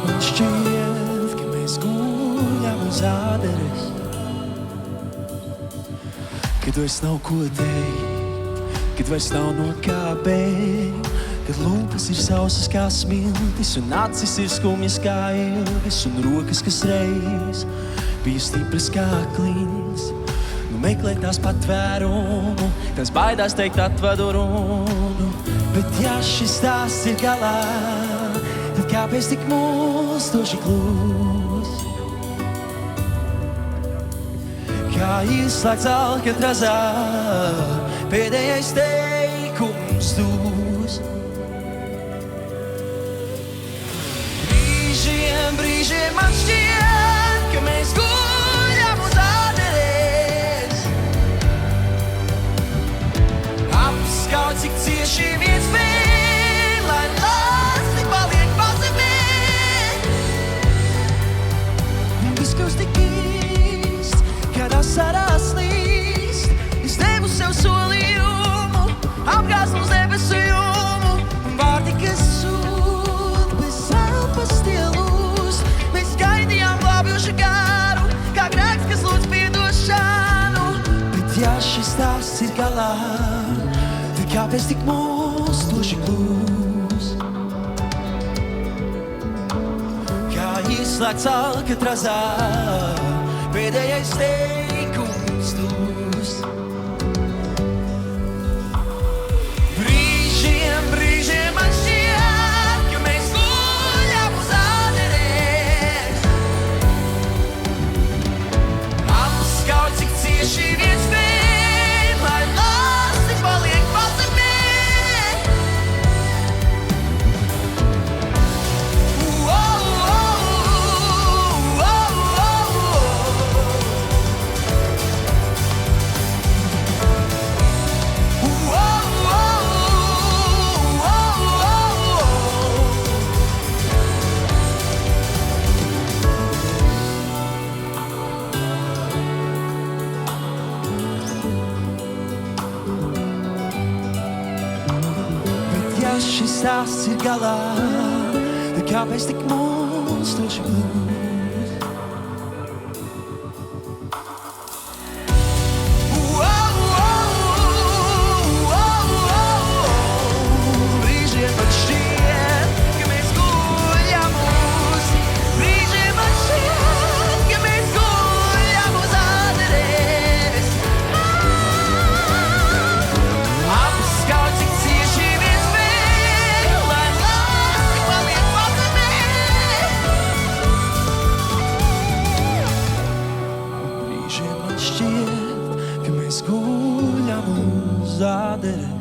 man šķiet, ka mēs guļam uz āderes, kad vairs nav ko teikt, kad vairs nav no kā bēgt, kad lūpas ir sausas kā smiltis un acis ir skumjas kā ilgas un rokas, kas reiz bija stipras kā klints. Nu meklē tās patvērumu, tās baidās teikt atvadu runu, bet ja šis tās ir galā, tad kāpēc tik mūstoši klūs? Kā izslēgts Alkatrazā, pēdējais teikums dūs. Brīžiem man šķiet, ka mēs guļam uz āderes, apskauj, cik cieši viens spēj, lai lasti paliek pazemē. Viss kļūst tik īsts, kad asarās līst, es devu sev solījumu, apgāzt uz debesu jumu, vārdi, kas sūd bez elpas stielūs. Mēs gaidījām glābjošu garu, kā grēks, kas lūdz piedošanu, bet ja šis stāsts ir galā, tad kāpēc tik mūstoši klūs? Kā izslēgts Alkatrazā, pēdējais teikums dūs. Brīžiem man šķiet, ka mēs guļam uz āderes, apskauj, cik cieši viens spēj, lai lasti paliek pazemē. Bet ja šis stāsts ir galā, tad kāpēc tik mūstoši klūs? Brīžiem man šķiet, ka mēs guļam uz, brīžiem man šķiet, ka mēs guļam uz āderes, apskauj, cik cieši viens spēj, lai lasti paliek pazemē. Brīžiem man šķiet, ka mēs guļam uz āderes,